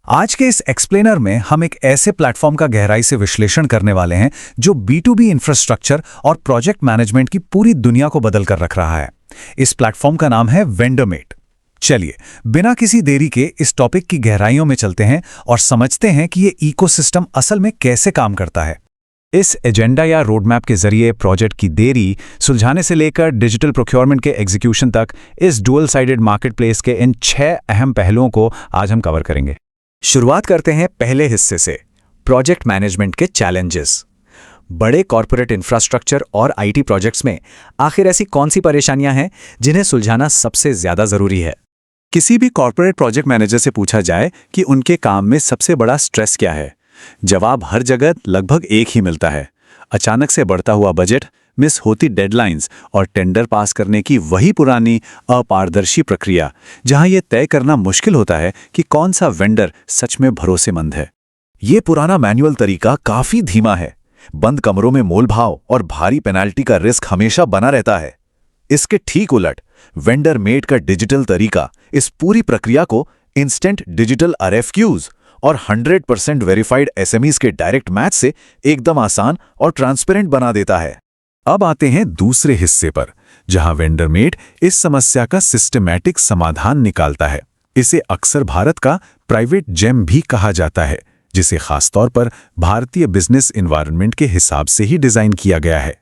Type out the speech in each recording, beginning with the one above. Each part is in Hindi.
आज के इस एक्सप्लेनर में हम एक ऐसे प्लेटफॉर्म का गहराई से विश्लेषण करने वाले हैं जो B2B इंफ्रास्ट्रक्चर और प्रोजेक्ट मैनेजमेंट की पूरी दुनिया को बदल कर रख रहा है। इस प्लेटफॉर्म का नाम है वेंडरमेट। चलिए, बिना किसी देरी के इस टॉपिक की गहराइयों में चलते हैं और समझते हैं कि ये इकोसिस्टम असल में कैसे काम करता है। इस एजेंडा या रोडमैप के जरिए प्रोजेक्ट की देरी सुलझाने से लेकर डिजिटल प्रोक्योरमेंट के एग्जीक्यूशन तक इस डुअल साइडेड मार्केटप्लेस के इन 6 अहम पहलुओं को आज हम कवर करेंगे। शुरुआत करते हैं पहले हिस्से से, प्रोजेक्ट मैनेजमेंट के चैलेंजेस। बड़े कॉर्पोरेट इंफ्रास्ट्रक्चर और आईटी प्रोजेक्ट्स में आखिर ऐसी कौन सी परेशानियां हैं जिन्हें सुलझाना सबसे ज्यादा जरूरी है? किसी भी कॉर्पोरेट प्रोजेक्ट मैनेजर से पूछा जाए कि उनके काम में सबसे बड़ा स्ट्रेस क्या है, जवाब हर जगह लगभग एक ही मिलता है। अचानक से बढ़ता हुआ बजट, मिस होती डेडलाइंस और टेंडर पास करने की वही पुरानी अपारदर्शी प्रक्रिया, जहां यह तय करना मुश्किल होता है कि कौन सा वेंडर सच में भरोसेमंद है। ये पुराना मैनुअल तरीका काफी धीमा है। बंद कमरों में मोलभाव और भारी पेनाल्टी का रिस्क हमेशा बना रहता है। इसके ठीक उलट वेंडरमेट का डिजिटल तरीका इस पूरी प्रक्रिया को इंस्टेंट डिजिटल RFQs और 100% वेरीफाइड SMEs के डायरेक्ट मैच से एकदम आसान और ट्रांसपेरेंट बना देता है। अब आते हैं दूसरे हिस्से पर, जहां वेंडरमेट इस समस्या का सिस्टमैटिक समाधान निकालता है। इसे अक्सर भारत का प्राइवेट जेम भी कहा जाता है, जिसे खासतौर पर भारतीय बिजनेस एनवायरनमेंट के हिसाब से ही डिजाइन किया गया है।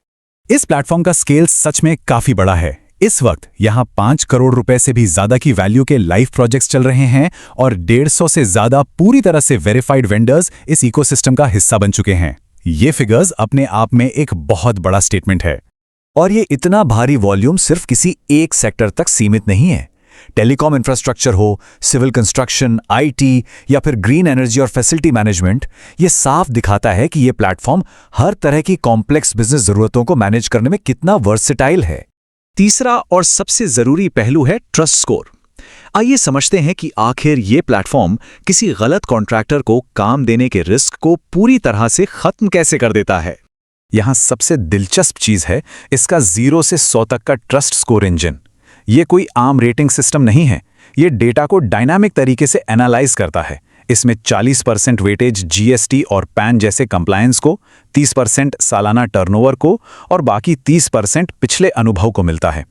इस प्लेटफॉर्म का स्केल सच में काफी बड़ा है। इस वक्त यहां 5 करोड़ रुपए से भी ज्यादा की वैल्यू के लाइव प्रोजेक्ट्स चल रहे हैं और 150 से ज्यादा पूरी तरह से वेरीफाइड वेंडर्स इस इकोसिस्टम का हिस्सा बन चुके हैं। ये फिगर्स अपने आप में एक बहुत बड़ा स्टेटमेंट है। और ये इतना भारी वॉल्यूम सिर्फ किसी एक सेक्टर तक सीमित नहीं है। टेलीकॉम इंफ्रास्ट्रक्चर हो, सिविल कंस्ट्रक्शन, IT या फिर ग्रीन एनर्जी और फैसिलिटी मैनेजमेंट, ये साफ दिखाता है कि ये प्लेटफॉर्म हर तरह की कॉम्प्लेक्स बिजनेस जरूरतों को मैनेज करने में कितना वर्सेटाइल है। तीसरा और सबसे जरूरी पहलू है ट्रस्ट स्कोर। आइए समझते हैं कि आखिर ये प्लेटफॉर्म किसी गलत कॉन्ट्रैक्टर को काम देने के रिस्क को पूरी तरह से खत्म कैसे कर देता है। यहां सबसे दिलचस्प चीज है इसका 0 से 100 तक का ट्रस्ट स्कोर इंजन। ये कोई आम रेटिंग सिस्टम नहीं है। ये डेटा को डायनामिक तरीके से एनालाइज करता है। इसमें 40% वेटेज GST और पैन जैसे कंप्लायंस को, 30% सालाना टर्नओवर को और बाकी 30% पिछले अनुभव को मिलता है।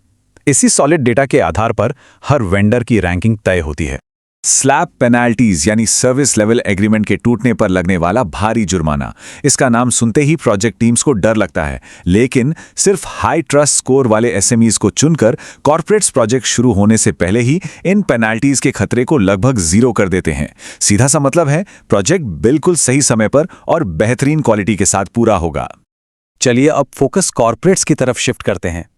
इसी सॉलिड डेटा के आधार पर हर वेंडर की रैंकिंग तय होती है। स्लैब पेनाल्टीज यानी सर्विस लेवल एग्रीमेंट के टूटने पर लगने वाला भारी जुर्माना, इसका नाम सुनते ही प्रोजेक्ट टीम्स को डर लगता है। लेकिन सिर्फ हाई ट्रस्ट स्कोर वाले SMEs को चुनकर कॉर्पोरेट्स प्रोजेक्ट शुरू होने से पहले ही इन पेनाल्टीज के खतरे को लगभग 0 कर देते हैं। सीधा सा मतलब है, प्रोजेक्ट बिल्कुल सही समय पर और बेहतरीन क्वालिटी के साथ पूरा होगा। चलिए अब फोकस कॉर्पोरेट्स की तरफ शिफ्ट करते हैं।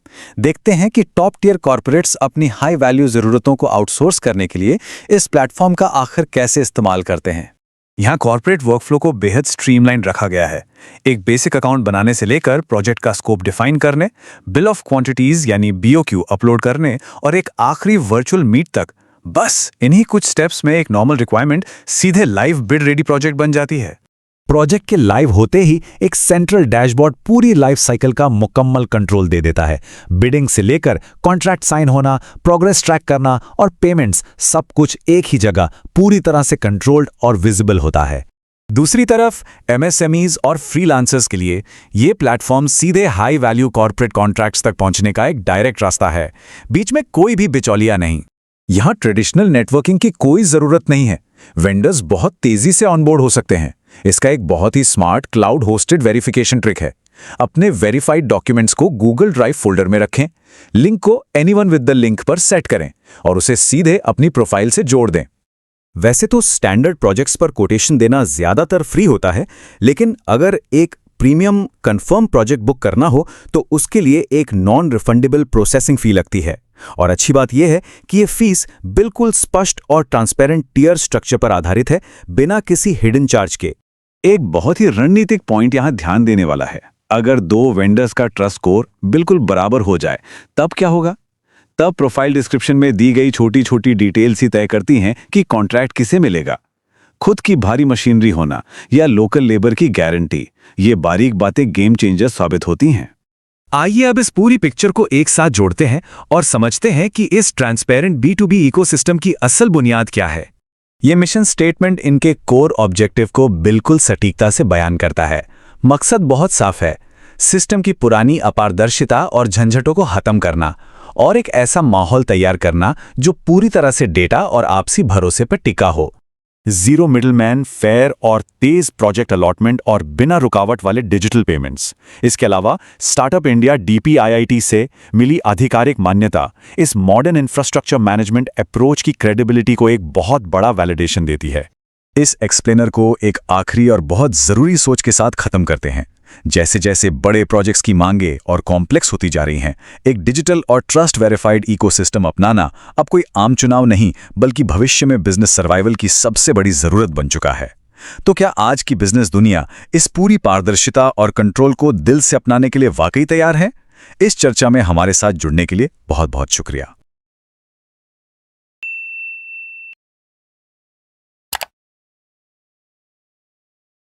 देखते हैं कि टॉप टियर कॉर्पोरेट्स अपनी हाई वैल्यू जरूरतों को आउटसोर्स करने के लिए इस प्लेटफॉर्म का आखिर कैसे इस्तेमाल करते हैं। यहां कॉर्पोरेट वर्कफ्लो को बेहद स्ट्रीमलाइन रखा गया है। एक बेसिक अकाउंट बनाने से लेकर प्रोजेक्ट का स्कोप डिफाइन करने, बिल ऑफ क्वांटिटीज यानी BOQ अपलोड करने और एक आखिरी वर्चुअल मीट तक, बस इन्हीं कुछ स्टेप्स में एक नॉर्मल रिक्वायरमेंट सीधे लाइव बिड रेडी प्रोजेक्ट बन जाती है। प्रोजेक्ट के लाइव होते ही एक सेंट्रल डैशबोर्ड पूरी लाइफ साइकिल का मुकम्मल कंट्रोल दे देता है। बिडिंग से लेकर कॉन्ट्रैक्ट साइन होना, प्रोग्रेस ट्रैक करना और पेमेंट्स, सब कुछ एक ही जगह पूरी तरह से कंट्रोल्ड और विजिबल होता है। दूसरी तरफ MSMEs और फ्रीलांसर्स के लिए ये प्लेटफॉर्म सीधे हाई वैल्यू कॉर्पोरेट कॉन्ट्रैक्ट्स तक पहुंचने का एक डायरेक्ट रास्ता है। बीच में कोई भी बिचौलिया नहीं। यहां ट्रेडिशनल नेटवर्किंग की कोई जरूरत नहीं है। वेंडर्स बहुत तेजी से ऑनबोर्ड हो सकते हैं। इसका एक बहुत ही smart cloud hosted verification trick है। अपने वेरीफाइड डॉक्यूमेंट्स को गूगल ड्राइव फोल्डर में रखें, लिंक को एनीवन विद द लिंक पर सेट करें और उसे सीधे अपनी प्रोफाइल से जोड़ दें। वैसे तो स्टैंडर्ड प्रोजेक्ट्स पर कोटेशन देना ज्यादातर फ्री होता है, लेकिन अगर एक प्रीमियम कंफर्म प्रोजेक्ट बुक करना हो तो उसके लिए एक नॉन रिफंडेबल प्रोसेसिंग फी लगती है। और अच्छी बात यह है कि यह फीस बिल्कुल स्पष्ट और ट्रांसपेरेंट टियर स्ट्रक्चर पर आधारित है, बिना किसी हिडन चार्ज के। एक बहुत ही रणनीतिक पॉइंट यहां ध्यान देने वाला है। अगर 2 वेंडर्स का ट्रस्ट स्कोर बिल्कुल बराबर हो जाए तब क्या होगा? तब प्रोफाइल डिस्क्रिप्शन में दी गई छोटी छोटी डिटेल्स ही तय करती हैं कि कॉन्ट्रैक्ट किसे मिलेगा। खुद की भारी मशीनरी होना या लोकल लेबर की गारंटी, ये बारीक बातें गेम चेंजर साबित होती हैं। आइए अब इस पूरी पिक्चर को एक साथ जोड़ते हैं और समझते हैं कि इस ट्रांसपेरेंट B2B इकोसिस्टम की असल बुनियाद क्या है। ये मिशन स्टेटमेंट इनके कोर ऑब्जेक्टिव को बिल्कुल सटीकता से बयान करता है। मकसद बहुत साफ है, सिस्टम की पुरानी अपारदर्शिता और झंझटों को खत्म करना और एक ऐसा माहौल तैयार करना जो पूरी तरह से डेटा और आपसी भरोसे पर टिका हो। जीरो मिडलमैन, फेयर और तेज प्रोजेक्ट अलॉटमेंट और बिना रुकावट वाले डिजिटल पेमेंट्स। इसके अलावा स्टार्टअप इंडिया DPIIT से मिली आधिकारिक मान्यता इस मॉडर्न इंफ्रास्ट्रक्चर मैनेजमेंट अप्रोच की क्रेडिबिलिटी को एक बहुत बड़ा वैलिडेशन देती है। इस एक्सप्लेनर को एक आखिरी और बहुत जरूरी सोच के साथ खत्म करते हैं। जैसे जैसे बड़े प्रोजेक्ट्स की मांगे और कॉम्प्लेक्स होती जा रही हैं, एक डिजिटल और ट्रस्ट वेरिफाइड इकोसिस्टम अपनाना अब कोई आम चुनाव नहीं, बल्कि भविष्य में बिजनेस सर्वाइवल की सबसे बड़ी जरूरत बन चुका है। तो क्या आज की बिजनेस दुनिया इस पूरी पारदर्शिता और कंट्रोल को दिल से अपनाने के लिए वाकई तैयार है? इस चर्चा में हमारे साथ जुड़ने के लिए बहुत बहुत शुक्रिया।